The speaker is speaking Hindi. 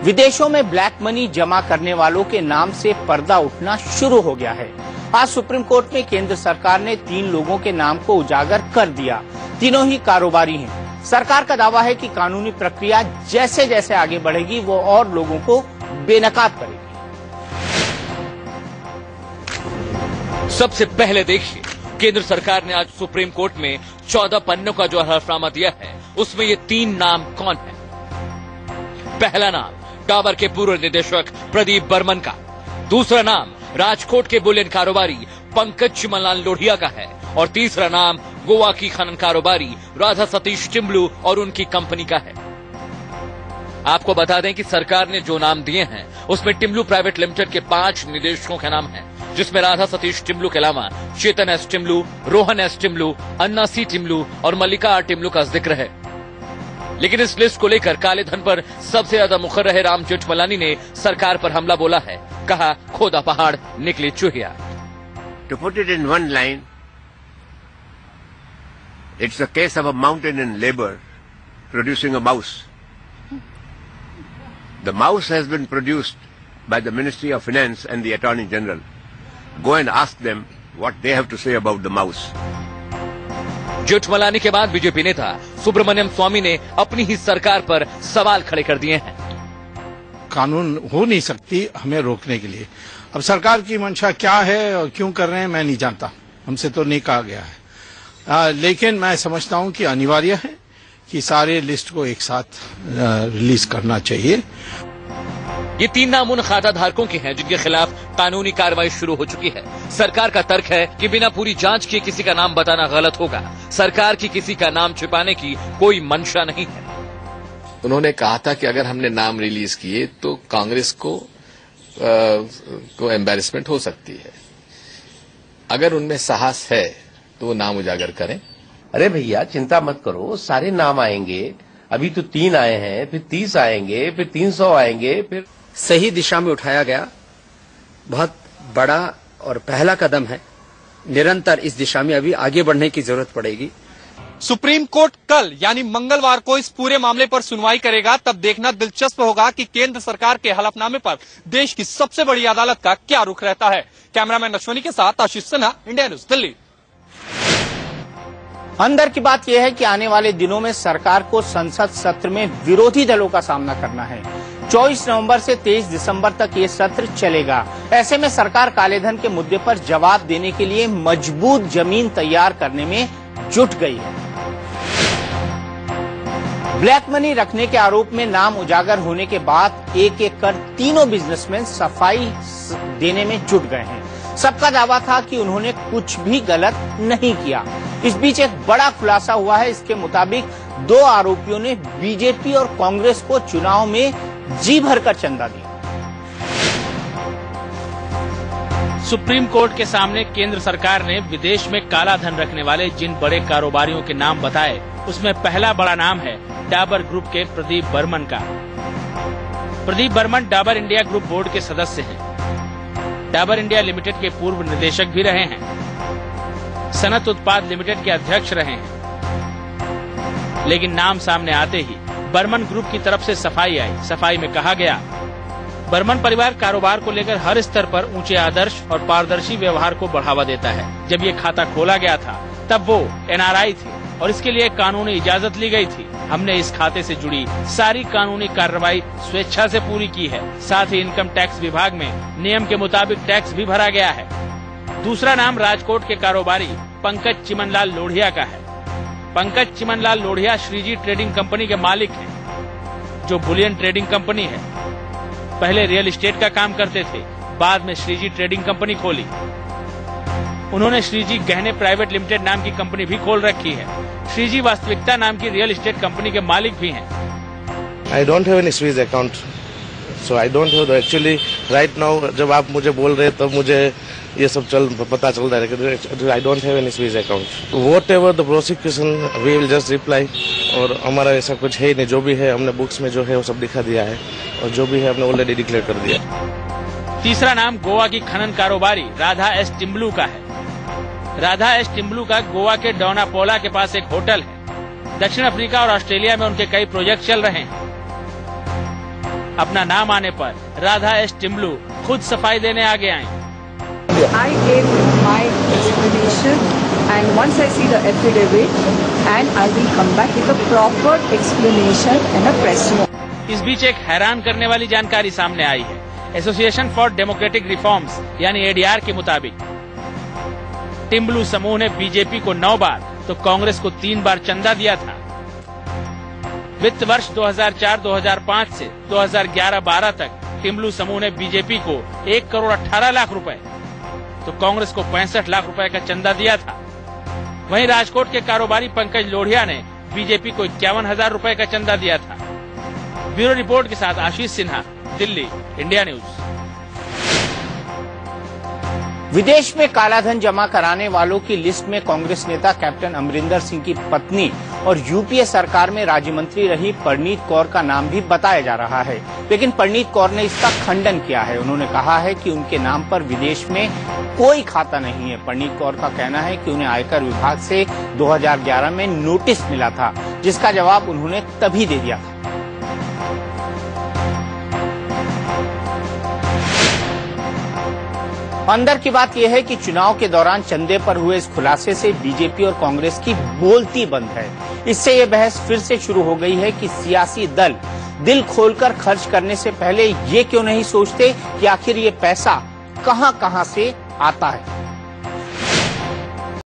विदेशों में ब्लैक मनी जमा करने वालों के नाम से पर्दा उठना शुरू हो गया है। आज सुप्रीम कोर्ट में केंद्र सरकार ने 3 लोगों के नाम को उजागर कर दिया। तीनों ही कारोबारी हैं। सरकार का दावा है कि कानूनी प्रक्रिया जैसे जैसे आगे बढ़ेगी वो और लोगों को बेनकाब करेगी। सबसे पहले देखिए, केंद्र सरकार ने आज सुप्रीम कोर्ट में 14 पन्नों का जो हलफनामा दिया है उसमें ये 3 नाम कौन है। पहला नाम डाबर के पूर्व निदेशक प्रदीप बर्मन का, दूसरा नाम राजकोट के बुलियन कारोबारी पंकज चिमनलाल लोढ़िया का है और तीसरा नाम गोवा की खनन कारोबारी राधा सतीश टिम्बलू और उनकी कंपनी का है। आपको बता दें कि सरकार ने जो नाम दिए हैं उसमें टिम्बलू प्राइवेट लिमिटेड के 5 निदेशकों के नाम हैं, जिसमें राधा सतीश टिम्बलू के अलावा चेतन एस टिम्बलू, रोहन एस टिम्बलू, अन्ना सी टिम्बलू और मल्लिका आर टिम्बलू का जिक्र है। लेकिन इस लिस्ट को लेकर काले धन पर सबसे ज्यादा मुखर रहे राम जेठमलानी ने सरकार पर हमला बोला है। कहा, खोदा पहाड़ निकली चूहिया। To put it in one line, it's a case of a mountain in labor producing a mouse. The mouse has been produced by the Ministry of Finance and the Attorney General. Go and ask them what they have to say about the mouse. Jethmalani के बाद बीजेपी नेता सुब्रमण्यम स्वामी ने अपनी ही सरकार पर सवाल खड़े कर दिए हैं। कानून हो नहीं सकती हमें रोकने के लिए। अब सरकार की मंशा क्या है और क्यों कर रहे हैं मैं नहीं जानता, हमसे तो नहीं कहा गया है। लेकिन मैं समझता हूं कि अनिवार्य है कि सारे लिस्ट को एक साथ रिलीज करना चाहिए। ये 3 नाम उन खाता धारकों के हैं जिनके खिलाफ कानूनी कार्रवाई शुरू हो चुकी है। सरकार का तर्क है कि बिना पूरी जांच किए किसी का नाम बताना गलत होगा। सरकार की किसी का नाम छिपाने की कोई मंशा नहीं है। उन्होंने कहा था कि अगर हमने नाम रिलीज किए तो कांग्रेस को एम्बैरेसमेंट हो सकती है। अगर उनमें साहस है तो वो नाम उजागर करें। अरे भैया चिंता मत करो, सारे नाम आएंगे। अभी तो 3 आए हैं, फिर 30 आएंगे, फिर 300 आएंगे। फिर सही दिशा में उठाया गया बहुत बड़ा और पहला कदम है। निरंतर इस दिशा में अभी आगे बढ़ने की जरूरत पड़ेगी। सुप्रीम कोर्ट कल यानी मंगलवार को इस पूरे मामले पर सुनवाई करेगा। तब देखना दिलचस्प होगा कि केंद्र सरकार के हलफनामे पर देश की सबसे बड़ी अदालत का क्या रुख रहता है। कैमरामैन अश्वनी के साथ आशीष सिन्हा, इंडिया न्यूज, दिल्ली। अंदर की बात यह है कि आने वाले दिनों में सरकार को संसद सत्र में विरोधी दलों का सामना करना है। 24 नवंबर से 23 दिसंबर तक ये सत्र चलेगा। ऐसे में सरकार कालेधन के मुद्दे पर जवाब देने के लिए मजबूत जमीन तैयार करने में जुट गई है। ब्लैक मनी रखने के आरोप में नाम उजागर होने के बाद एक एक कर तीनों बिजनेसमैन सफाई देने में जुट गए हैं। सबका दावा था कि उन्होंने कुछ भी गलत नहीं किया। इस बीच एक बड़ा खुलासा हुआ है। इसके मुताबिक 2 आरोपियों ने बीजेपी और कांग्रेस को चुनाव में जी भरकर चंदा दिया। सुप्रीम कोर्ट के सामने केंद्र सरकार ने विदेश में काला धन रखने वाले जिन बड़े कारोबारियों के नाम बताए उसमें पहला बड़ा नाम है डाबर ग्रुप के प्रदीप बर्मन का। Pradeep Burman Dabur India group board के सदस्य हैं। डाबर इंडिया लिमिटेड के पूर्व निदेशक भी रहे हैं। सनत उत्पाद लिमिटेड के अध्यक्ष रहे हैं। लेकिन नाम सामने आते ही बर्मन ग्रुप की तरफ से सफाई आई। सफाई में कहा गया, बर्मन परिवार कारोबार को लेकर हर स्तर पर ऊंचे आदर्श और पारदर्शी व्यवहार को बढ़ावा देता है। जब ये खाता खोला गया था तब वो NRI थे और इसके लिए कानूनी इजाजत ली गई थी। हमने इस खाते से जुड़ी सारी कानूनी कार्रवाई स्वेच्छा से पूरी की है। साथ ही इनकम टैक्स विभाग में नियम के मुताबिक टैक्स भी भरा गया है। दूसरा नाम राजकोट के कारोबारी पंकज चिमनलाल लोढ़िया का है। पंकज चिमनलाल लोढ़िया श्रीजी ट्रेडिंग कंपनी के मालिक हैं, जो बुलियन ट्रेडिंग कंपनी है। पहले रियल एस्टेट का काम करते थे, बाद में श्रीजी ट्रेडिंग कंपनी खोली। उन्होंने श्रीजी गहने प्राइवेट लिमिटेड नाम की कंपनी भी खोल रखी है। श्रीजी वास्तविकता नाम की रियल एस्टेट कंपनी के मालिक भी हैं। I don't have any Swiss account, so I don't have actually right now। जब आप मुझे बोल रहे तब मुझे ये सब पता चल रहा है। I don't have any Swiss account। Whatever the prosecution, we will just reply। और हमारा ऐसा कुछ है नहीं, जो भी है हमने बुक्स में जो है वो सब दिखा दिया है और जो भी है हमने ऑलरेडी डिक्लेयर कर दिया। तीसरा नाम गोवा की खनन कारोबारी राधा एस टिम्बलू का है। राधा एस टिम्बलू का गोवा के डोनापोला के पास एक होटल है। दक्षिण अफ्रीका और ऑस्ट्रेलिया में उनके कई प्रोजेक्ट चल रहे हैं। अपना नाम आने पर राधा एस टिम्बलू खुद सफाई देने आगे आए। I gave my explanation and once I see the affidavit and I will come back with a proper explanation and a press note. इस बीच एक हैरान करने वाली जानकारी सामने आई है। एसोसिएशन फॉर डेमोक्रेटिक रिफॉर्म्स यानी एडीआर के मुताबिक टिम्बलू समूह ने बीजेपी को 9 बार तो कांग्रेस को 3 बार चंदा दिया था। वित्त वर्ष 2004-2005 से 2011-12 तक टिम्बलू समूह ने बीजेपी को 1 करोड़ 18 लाख रुपए तो कांग्रेस को 65 लाख रुपए का चंदा दिया था। वहीं राजकोट के कारोबारी पंकज लोढ़िया ने बीजेपी को 51,000 रुपए का चंदा दिया था। ब्यूरो रिपोर्ट के साथ आशीष सिन्हा, दिल्ली, इंडिया न्यूज। विदेश में कालाधन जमा कराने वालों की लिस्ट में कांग्रेस नेता कैप्टन अमरिंदर सिंह की पत्नी और यूपीए सरकार में राज्य मंत्री रही परनीत कौर का नाम भी बताया जा रहा है, लेकिन परनीत कौर ने इसका खंडन किया है। उन्होंने कहा है कि उनके नाम पर विदेश में कोई खाता नहीं है। परनीत कौर का कहना है कि उन्हें आयकर विभाग से 2011 में नोटिस मिला था, जिसका जवाब उन्होंने तभी दे दिया था। अंदर की बात यह है कि चुनाव के दौरान चंदे पर हुए इस खुलासे से बीजेपी और कांग्रेस की बोलती बंद है। इससे यह बहस फिर से शुरू हो गई है कि सियासी दल दिल खोलकर खर्च करने से पहले ये क्यों नहीं सोचते कि आखिर ये पैसा कहां-कहां से आता है।